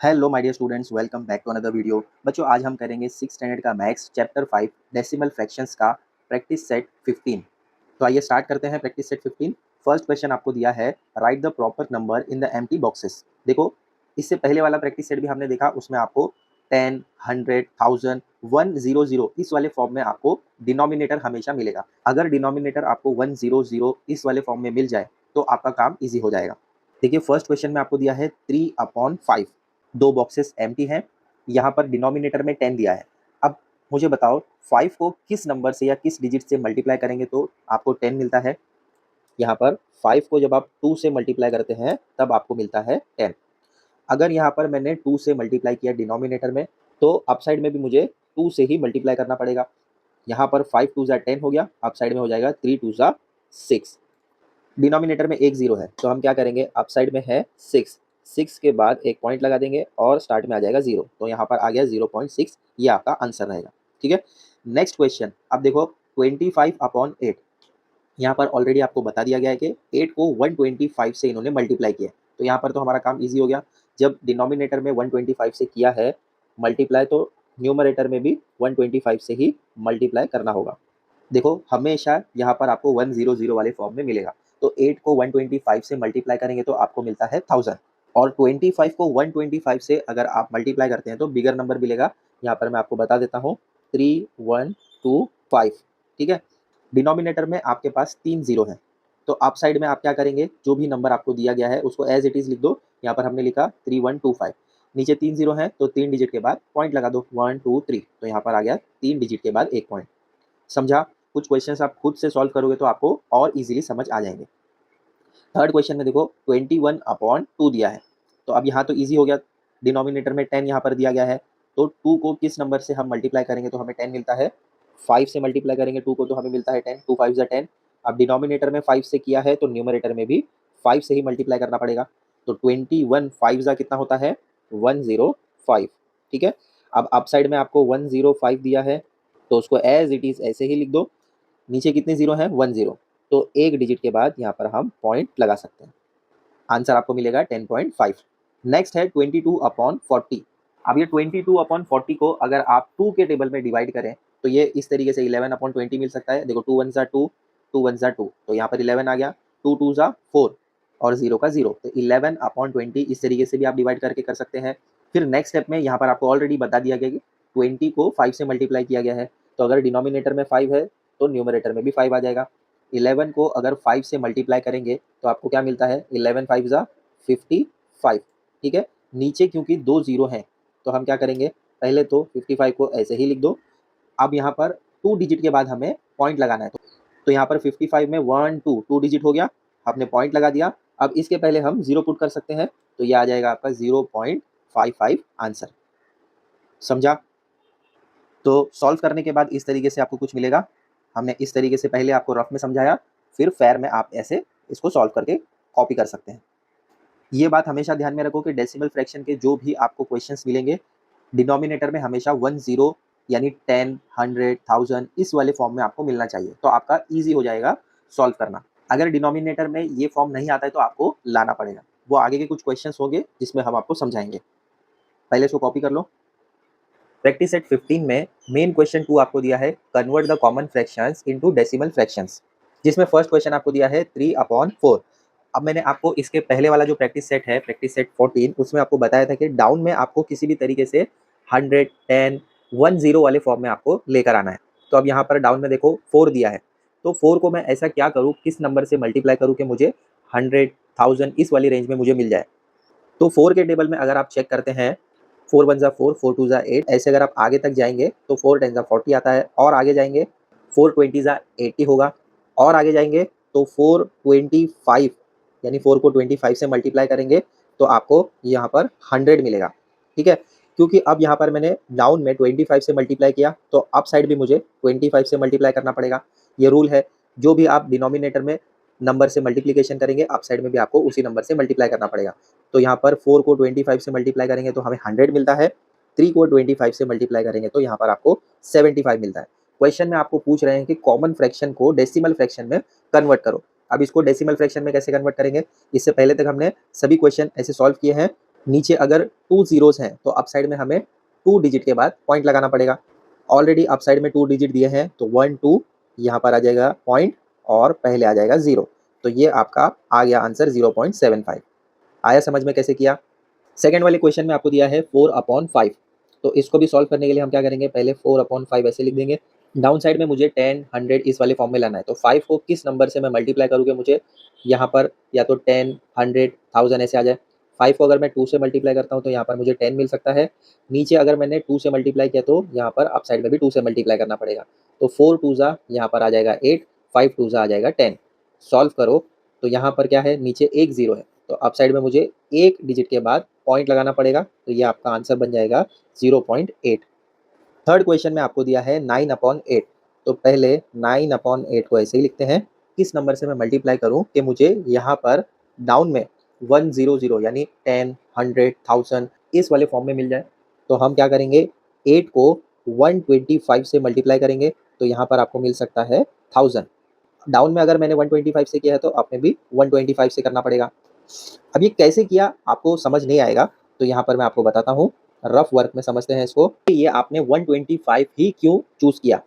Hello my dear students, welcome back to another video. बच्चों, आज हम करेंगे 6th स्टैंडर्ड का मैथ्स चैप्टर 5 डेसिमल फ्रैक्शंस का प्रैक्टिस सेट 15। तो आइए स्टार्ट करते हैं प्रैक्टिस सेट 15। फर्स्ट क्वेश्चन आपको दिया है, right the proper number in the empty boxes. देखो, इससे पहले वाला प्रैक्टिस सेट भी हमने देखा, उसमें आपको 10, 100, 1000, 100 इस वाले फॉर्म में आपको डिनोमिनेटर हमेशा मिलेगा। अगर डिनोमिनेटर आपको 100 इस वाले फॉर्म में मिल जाए तो आपका काम ईजी हो जाएगा। देखिए, फर्स्ट क्वेश्चन में आपको दिया है 3/5, दो बॉक्सेस एम्प्टी हैं, यहाँ पर डिनोमिनेटर में 10 दिया है। अब मुझे बताओ 5 को किस नंबर से या किस डिजिट से मल्टीप्लाई करेंगे तो आपको 10 मिलता है। यहाँ पर 5 को जब आप 2 से मल्टीप्लाई करते हैं तब आपको मिलता है 10। अगर यहाँ पर मैंने 2 से मल्टीप्लाई किया डिनोमिनेटर में, तो अपसाइड में भी मुझे 2 से ही मल्टीप्लाई करना पड़ेगा। यहाँ पर 5 2 ज़ा 10 हो गया, अपसाइड में हो जाएगा 3 2 ज़ा 6। डिनोमिनेटर में एक जीरो है तो हम क्या करेंगे, अपसाइड में है 6, 6 के बाद एक पॉइंट लगा देंगे और स्टार्ट में आ जाएगा 0, तो यहाँ पर आ गया 0.6, ये आपका आंसर रहेगा। ठीक है, नेक्स्ट क्वेश्चन। अब देखो 25/8, यहाँ पर ऑलरेडी आपको बता दिया गया है कि 8 को 125 से इन्होंने मल्टीप्लाई किया है, तो यहाँ पर तो हमारा काम ईजी हो गया। जब डिनोमिनेटर में 125 से किया है मल्टीप्लाई, तो न्यूमरेटर में भी 125 से ही मल्टीप्लाई करना होगा। देखो, हमेशा यहाँ पर आपको 100 वाले फॉर्म में मिलेगा, तो 8 को 125 से मल्टीप्लाई करेंगे तो आपको मिलता है 1000, और 25 को 125 से अगर आप मल्टीप्लाई करते हैं तो बिगर नंबर मिलेगा। यहाँ पर मैं आपको बता देता हूँ, 3125। ठीक है, डिनोमिनेटर में आपके पास 3 जीरो हैं, तो आप साइड में आप क्या करेंगे, जो भी नंबर आपको दिया गया है उसको एज इट इज लिख दो। यहाँ पर हमने लिखा 3125, नीचे 3 जीरो हैं तो 3 डिजिट के बाद पॉइंट लगा दो, 1 2 3, तो यहाँ पर आ गया 3 डिजिट के बाद एक पॉइंट। समझा? कुछ क्वेश्चंस आप खुद से सॉल्व करोगे तो आपको और इजीली समझ आ जाएंगे। थर्ड क्वेश्चन में देखो 21/2 दिया है, तो अब यहाँ तो इजी हो गया। डिनोमिनेटर में 10 यहाँ पर दिया गया है, तो 2 को किस नंबर से हम मल्टीप्लाई करेंगे तो हमें 10 मिलता है। 5 से मल्टीप्लाई करेंगे 2 को तो हमें मिलता है 10, 2 5 ज़ा 10। अब डिनोमिनेटर में 5 से किया है तो न्यूमरेटर में भी 5 से ही मल्टीप्लाई करना पड़ेगा, तो 21 5 ज़ा कितना होता है, 105। ठीक है, अब अप साइड में आपको 105 दिया है, तो उसको एज इट इज ऐसे ही लिख दो। नीचे कितने जीरो हैं, 10, तो एक डिजिट के बाद यहाँ पर हम पॉइंट लगा सकते हैं। आंसर आपको मिलेगा 10.5। नेक्स्ट है 22/40। अब ये 22/40 को अगर आप 2 के टेबल में डिवाइड करें तो ये इस तरीके से 11/20 मिल सकता है। देखो 2 1 ज़ा 2, 2 1 ज़ा 2, तो यहाँ पर 11 आ गया, 2 2 ज़ा 4 और 0 का 0, तो 11/20 इस तरीके से भी आप डिवाइड करके कर सकते हैं। फिर नेक्स्ट स्टेप में यहाँ पर आपको ऑलरेडी बता दिया गया कि 20 को 5 से मल्टीप्लाई किया गया है, तो अगर डिनोमिनेटर में 5 है तो न्यूमरेटर में भी 5 आ जाएगा। 11 को अगर 5 से मल्टीप्लाई करेंगे तो आपको क्या मिलता है, 11 5 ज़ा 55। ठीक है, नीचे क्योंकि 2 जीरो हैं तो हम क्या करेंगे, पहले तो 55 को ऐसे ही लिख दो। अब यहाँ पर 2 डिजिट के बाद हमें पॉइंट लगाना है, तो यहाँ पर 55 में 1 2 2 डिजिट हो गया, आपने पॉइंट लगा दिया। अब इसके पहले हम 0 पुट कर सकते हैं, तो ये आ जाएगा आपका 0.55 आंसर। समझा? तो सॉल्व करने के बाद इस तरीके से आपको कुछ मिलेगा। हमने इस तरीके से पहले आपको रफ में समझाया, फिर फेयर में आप ऐसे इसको सॉल्व करके कॉपी कर सकते हैं। ये बात हमेशा ध्यान में रखो कि डेसिमल फ्रैक्शन के जो भी आपको क्वेश्चंस मिलेंगे, डिनोमिनेटर में हमेशा 10 यानी 10, 100, 1000 इस वाले फॉर्म में आपको मिलना चाहिए, तो आपका ईजी हो जाएगा सॉल्व करना। अगर डिनोमिनेटर में ये फॉर्म नहीं आता है तो आपको लाना पड़ेगा, वो आगे के कुछ क्वेश्चंस होंगे जिसमें हम आपको समझाएंगे। पहले इसको कॉपी कर लो। प्रैक्टिस सेट 15 में मेन क्वेश्चन 2 आपको दिया है, convert the common fractions into decimal fractions, जिसमें फर्स्ट क्वेश्चन आपको दिया है 3/4। अब मैंने आपको इसके पहले वाला जो प्रैक्टिस सेट है, प्रैक्टिस सेट 14, उसमें आपको बताया था कि डाउन में आपको किसी भी तरीके से 100, 10, 10 वाले फॉर्म में आपको लेकर आना है। तो अब यहाँ पर डाउन में देखो 4 दिया है, तो 4 को मैं ऐसा क्या करूँ, किस नंबर से मल्टीप्लाई करूँ कि मुझे 100, 1000 इस वाली रेंज में मुझे मिल जाए। तो 4 के टेबल में अगर आप चेक करते हैं, 4 1 ज़ा 4, 4 2 ज़ा 8, ऐसे अगर आप आगे तक जाएंगे तो 4 10 ज़ा 40 आता है, और आगे जाएंगे 4 20 ज़ा 80 होगा, और आगे जाएंगे तो 425 यानी 4 को 25 से मल्टीप्लाई करेंगे तो आपको यहाँ पर 100 मिलेगा। ठीक है, क्योंकि अब यहाँ पर मैंने डाउन में 25 से मल्टीप्लाई किया तो अप साइड भी मुझे 25 से मल्टीप्लाई करना पड़ेगा। ये रूल है, जो भी आप डिनोमिनेटर में नंबर से मल्टीप्लिकेशन करेंगे अप साइड में भी आपको उसी नंबर से मल्टीप्लाई करना पड़ेगा। तो यहाँ पर 4 को 25 से मल्टीप्लाई करेंगे तो हमें 100 मिलता है, 3 को 25 से मल्टीप्लाई करेंगे तो यहाँ पर आपको 75 मिलता है। क्वेश्चन में आपको पूछ रहे हैं कि कॉमन फ्रैक्शन को डेसिमल फ्रैक्शन में कन्वर्ट करो। अब इसको डेसिमल फ्रैक्शन में कैसे कन्वर्ट करेंगे, इससे पहले तक हमने सभी क्वेश्चन ऐसे सॉल्व किए हैं, नीचे अगर 2 ज़ीरोज़ हैं तो अप साइड में हमें 2 डिजिट के बाद पॉइंट लगाना पड़ेगा। ऑलरेडी अप साइड में 2 डिजिट दिए हैं तो 1 2 यहाँ पर आ जाएगा पॉइंट और पहले आ जाएगा 0। तो ये आपका आ गया आंसर 0.75। आया समझ में कैसे किया? सेकंड वाले क्वेश्चन में आपको दिया है 4/5। तो इसको भी सॉल्व करने के लिए हम क्या करेंगे, पहले 4/5 ऐसे लिख देंगे। डाउन साइड में मुझे 10, 100 इस वाले फॉर्म में लाना है। तो 5 को किस नंबर से मैं मल्टीप्लाई करूँ कि मुझे यहाँ पर या तो 10, 100, 1000 ऐसे आ जाए। 5 को अगर मैं 2 से मल्टीप्लाई करता हूँ तो यहाँ पर मुझे 10 मिल सकता है। नीचे अगर मैंने 2 से मल्टीप्लाई किया तो यहाँ पर अप साइड में भी 2 से मल्टीप्लाई करना पड़ेगा। तो 4 2 ज़ा यहाँ पर आ जाएगा 8, 5 2 ज़ा आ जाएगा 10। सॉल्व करो तो यहाँ पर क्या है, नीचे एक ज़ीरो है तो अप साइड में मुझे एक डिजिट के बाद पॉइंट लगाना पड़ेगा। तो ये आपका आंसर बन जाएगा 0.8। थर्ड क्वेश्चन में आपको दिया है 9/8। तो पहले 9/8 को ऐसे ही लिखते हैं। किस नंबर से मैं मल्टीप्लाई करूं कि मुझे यहाँ पर डाउन में 100 यानी 10, 100, 1000 इस वाले फॉर्म में मिल जाए। तो हम क्या करेंगे, 8 को 125 से मल्टीप्लाई करेंगे तो यहाँ पर आपको मिल सकता है 1000। डाउन में अगर मैंने 125 से किया है तो आप में भी 125 से करना पड़ेगा। अब ये कैसे किया आपको समझ नहीं आएगा तो यहाँ पर मैं आपको बताता हूँ। रफ वर्क में समझते हैं इसको। ये आपने 125 ही क्यों चूज़ किया?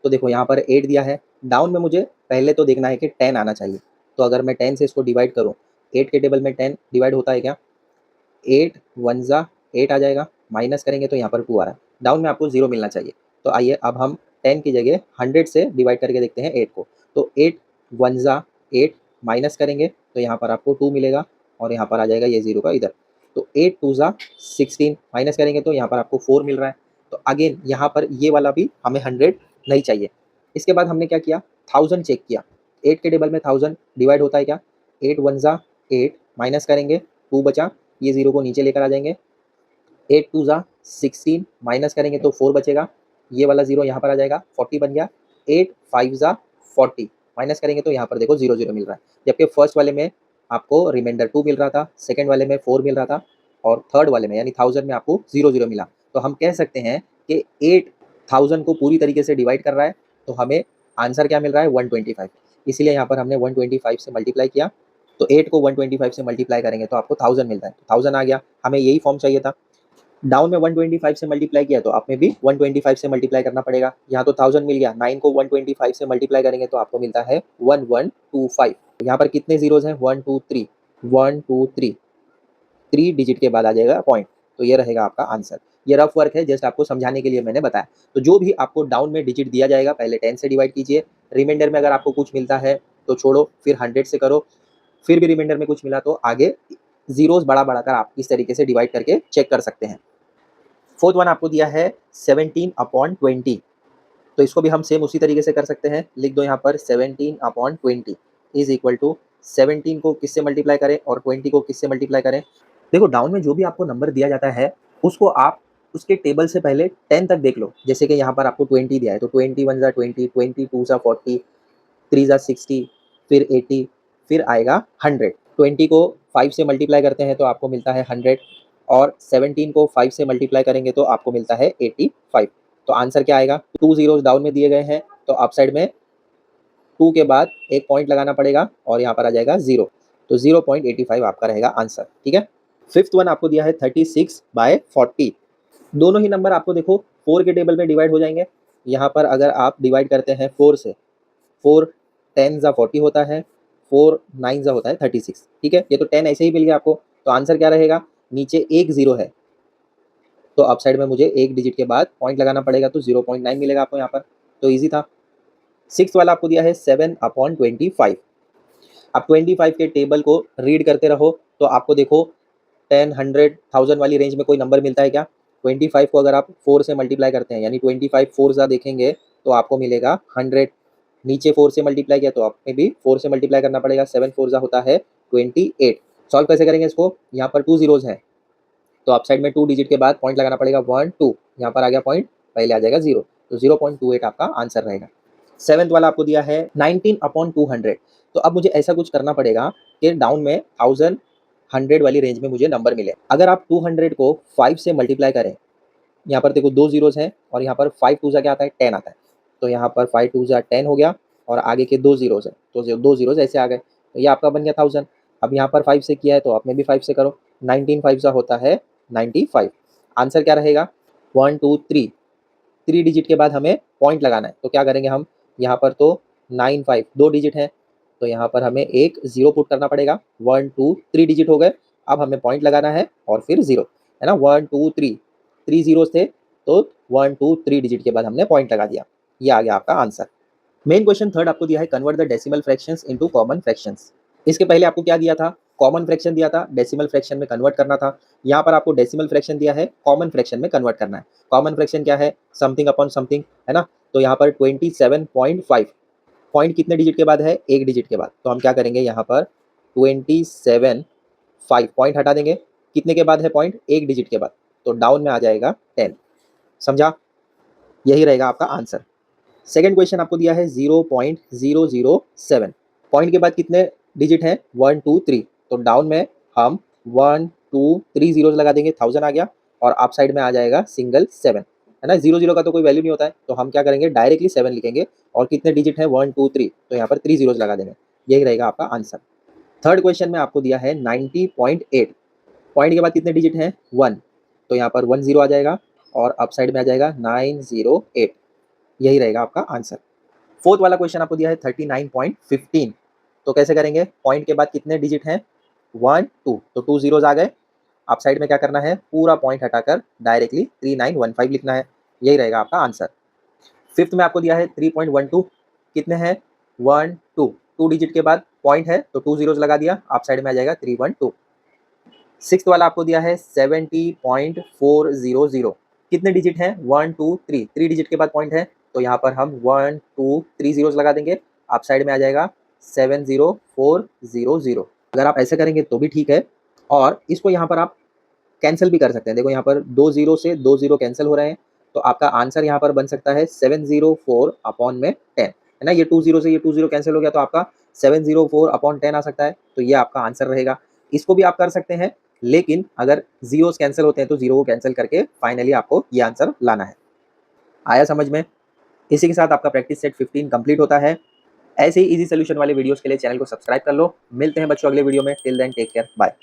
तो देखो यहाँ पर 8 दिया है, डाउन में मुझे पहले तो देखना है कि 10 आना चाहिए। तो अगर मैं 10 से इसको डिवाइड करूँ, 8 के टेबल में 10 डिवाइड होता है क्या? 8 1 ज़ा 8 आ जाएगा, माइनस करेंगे तो यहाँ पर 2 आ रहा है। डाउन में आपको 0 मिलना चाहिए। तो आइए अब हम 10 की जगह 100 से डिवाइड करके देखते हैं 8 को। तो 8 1 ज़ा 8 माइनस करेंगे तो यहाँ पर आपको 2 मिलेगा और यहाँ पर आ जाएगा ये 0 का इधर। तो 8 2 ज़ा 16 माइनस करेंगे तो यहाँ पर आपको 4 मिल रहा है। तो अगेन यहाँ पर ये वाला भी हमें 100 नहीं चाहिए। इसके बाद हमने क्या किया, 1000 चेक किया। 8 के टेबल में 1000 डिवाइड होता है क्या? 8 1 ज़ा 8 माइनस करेंगे 2 बचा, ये 0 को नीचे लेकर आ जाएंगे। 8 2 ज़ा 16 माइनस करेंगे तो 4 बचेगा, ये वाला 0 यहाँ पर आ जाएगा, 40 बन गया। 8 5 ज़ा 40 माइनस करेंगे तो यहाँ पर देखो 0 0 मिल रहा है। जबकि फर्स्ट वाले में आपको रिमाइंडर 2 मिल रहा था, सेकंड वाले में 4 मिल रहा था और थर्ड वाले में यानी 1000 में आपको 0 0 मिला। तो हम कह सकते हैं कि 8000 को पूरी तरीके से डिवाइड कर रहा है तो हमें आंसर क्या मिल रहा है, 125। इसीलिए यहाँ पर हमने 125 से मल्टीप्लाई किया। तो 8 को 125 से मल्टीप्लाई करेंगे तो आपको 1000 मिलता है। 1000 आ गया, हमें यही फॉर्म चाहिए था। डाउन में 125 से मल्टीप्लाई किया तो आप में भी 125 से मल्टीप्लाई करना पड़ेगा। यहाँ तो 1000 मिल गया, 9 को 125 से मल्टीप्लाई करेंगे तो आपको मिलता है 1125। यहाँ पर कितने जीरोज़ हैं, 1 2 3 1 2 3 3 डिजिट के बाद आ जाएगा पॉइंट। तो ये रहेगा आपका आंसर। ये रफ वर्क है, जस्ट आपको समझाने के लिए मैंने बताया। तो जो भी आपको डाउन में डिजिट दिया जाएगा पहले 10 से डिवाइड कीजिए। रिमाइंडर में अगर आपको कुछ मिलता है तो छोड़ो, फिर 100 से करो। फिर भी रिमाइंडर में कुछ मिला तो आगे ज़ीरोज़ बढ़ा-बढ़ा कर आप इस तरीके से डिवाइड करके चेक कर सकते हैं। फोर्थ वन आपको दिया है 17/20। तो इसको भी हम सेम उसी तरीके से कर सकते हैं। लिख दो यहाँ पर 17/20 इज इक्वल टू 17 को किससे मल्टीप्लाई करें और 20 को किससे मल्टीप्लाई करें। देखो डाउन में जो भी आपको नंबर दिया जाता है उसको आप उसके टेबल से पहले 10 तक देख लो। जैसे कि यहाँ पर आपको 20 दिया है तो 20 1 ज़ा 20, 20 2 ज़ा 40, 3 ज़ा 60, फिर 80, फिर आएगा 100। 20 को 5 से मल्टीप्लाई करते हैं तो आपको मिलता है 100 और 17 को 5 से मल्टीप्लाई करेंगे तो आपको मिलता है 85। तो आंसर क्या आएगा, 2 ज़ीरोज़ डाउन में दिए गए हैं तो अप साइड में 2 के बाद एक पॉइंट लगाना पड़ेगा और यहाँ पर आ जाएगा 0। तो 0.85 आपका रहेगा आंसर। ठीक है। फिफ्थ वन आपको दिया है 36/40। दोनों ही नंबर आपको देखो 4 के टेबल में डिवाइड हो जाएंगे। यहाँ पर अगर आप डिवाइड करते हैं 4 से, 4 10 ज़ा 40 होता है, 4 9 ज़ा होता है 36। ठीक है, ये तो 10 ऐसे ही मिल गया आपको। तो आंसर क्या रहेगा, नीचे एक 0 है तो अप साइड में मुझे एक डिजिट के बाद पॉइंट लगाना पड़ेगा तो 0.9 मिलेगा आपको यहाँ पर। तो ईजी था। सिक्स्थ वाला आपको दिया है 7/25। आप 25 के टेबल को रीड करते रहो तो आपको देखो 10 100 1000 वाली रेंज में कोई नंबर मिलता है क्या? 25 को अगर आप 4 से मल्टीप्लाई करते हैं यानी 25 4 ज़ा देखेंगे तो आपको मिलेगा 100। नीचे 4 से मल्टीप्लाई किया तो आपने भी 4 से मल्टीप्लाई करना पड़ेगा। 7 4 ज़ा होता है 28। सॉल्व कैसे करेंगे इसको, यहाँ पर 2 ज़ीरोज़ हैं तो अप साइड में 2 डिजिट के बाद पॉइंट लगाना पड़ेगा 1 2। यहाँ पर आ गया पॉइंट, पहले आ जाएगा 0। तो 0.28 आपका आंसर रहेगा। सेवेंथ वाला आपको दिया है 19/200। तो अब मुझे ऐसा कुछ करना पड़ेगा कि डाउन में 1000 100 वाली रेंज में मुझे नंबर मिले। अगर आप 200 को 5 से मल्टीप्लाई करें, यहाँ पर देखो 2 ज़ीरोज़ हैं और यहाँ पर 5 2 ज़ा क्या आता है, 10 आता है। तो यहाँ पर 5 2 ज़ा 10 हो गया और आगे के 2 ज़ीरोज़ हैं तो 2 ज़ीरोज़ ऐसे आ गए। तो ये आपका बन गया 1000। अब यहाँ पर 5 से किया है तो आप में भी 5 से करो। 19 5 सा होता है 95। आंसर क्या रहेगा? 1 2 3, 3 डिजिट के बाद हमें पॉइंट लगाना है। तो क्या करेंगे हम, यहाँ पर तो 9 5 2 डिजिट है, तो यहाँ पर हमें एक 0 पुट करना पड़ेगा। 1 2 3 डिजिट हो गए, अब हमें पॉइंट लगाना है और फिर 0, है ना? 1 2 3, 3 ज़ीरोज़ थे, तो 1 2 3 डिजिट के बाद हमने पॉइंट लगा दिया। ये आ गया आपका आंसर। मेन क्वेश्चन थर्ड आपको दिया है, convert the decimal fractions into common fractions. इसके पहले आपको क्या दिया था? कॉमन फ्रैक्शन दिया था, डेसिमल फ्रैक्शन में कन्वर्ट करना था। यहाँ पर आपको डेसिमल फ्रैक्शन दिया है, कॉमन फ्रैक्शन में कन्वर्ट करना है। कॉमन फ्रैक्शन क्या है? समथिंग अपॉन समथिंग, है ना? तो यहाँ पर 27.5, पॉइंट कितने डिजिट के बाद है? एक डिजिट के बाद। तो हम क्या करेंगे, यहाँ पर 27 5 पॉइंट हटा देंगे, कितने के बाद है पॉइंट? एक डिजिट के बाद, तो डाउन में आ जाएगा 10। समझा? यही रहेगा आपका आंसर। सेकंड क्वेश्चन आपको दिया है 0.007, पॉइंट के बाद कितने डिजिट हैं? 1 2 3, तो डाउन में हम 1 2 3 ज़ीरोज़ लगा देंगे, 1000 आ गया, और अप साइड में आ जाएगा सिंगल 7, है ना? 0 0 का तो कोई वैल्यू नहीं होता है, तो हम क्या करेंगे, डायरेक्टली 7 लिखेंगे, और कितने डिजिट हैं? 1 2 3, तो यहाँ पर 3 ज़ीरोज़ लगा देंगे। यही रहेगा आपका आंसर। थर्ड क्वेश्चन में आपको दिया है 90.8, पॉइंट के बाद कितने डिजिट हैं? 1, तो यहाँ पर 1 0 आ जाएगा, और अप साइड में आ जाएगा 908। यही रहेगा आपका आंसर। फोर्थ वाला क्वेश्चन आपको दिया है 39.15, तो कैसे करेंगे? पॉइंट के बाद कितने डिजिट हैं? 1 2, तो 2 ज़ीरोज़ आ गए, अप साइड में क्या करना है? पूरा पॉइंट हटाकर डायरेक्टली 3915 लिखना है। यही रहेगा आपका आंसर। फिफ्थ में आपको दिया है 3.12, कितने हैं? 1 2, 2 डिजिट के बाद पॉइंट है, तो 2 ज़ीरोज़ लगा दिया, अप साइड में आ जाएगा 312। सिक्स्थ वाला आपको दिया है 70.400, कितने डिजिट हैं? 1 2 3, 3 डिजिट के बाद पॉइंट है, तो यहाँ पर हम 1 2 3 ज़ीरोज़ लगा देंगे, अप साइड में आ जाएगा 70400। अगर आप ऐसे करेंगे तो भी ठीक है, और इसको यहाँ पर आप कैंसिल भी कर सकते हैं। देखो यहाँ पर 2 ज़ीरो से 2 ज़ीरो कैंसिल हो रहे हैं, तो आपका आंसर यहाँ पर बन सकता है 704 अपॉन में 10, है ना? ये 2 ज़ीरो से ये 2 ज़ीरो कैंसिल हो गया, तो आपका 704 अपॉन 10 आ सकता है, तो ये आपका आंसर रहेगा। इसको भी आप कर सकते हैं, लेकिन अगर ज़ीरोज़ कैंसिल होते हैं तो ज़ीरो को कैंसिल करके फाइनली आपको ये आंसर लाना है। आया समझ में? इसी के साथ आपका प्रैक्टिस सेट 15 कंप्लीट होता है। ऐसे ही ईज़ी सॉल्यूशन वाले वीडियोज़ के लिए चैनल को सब्सक्राइब कर लो। मिलते हैं बच्चों अगले वीडियो में। Till then take care, bye.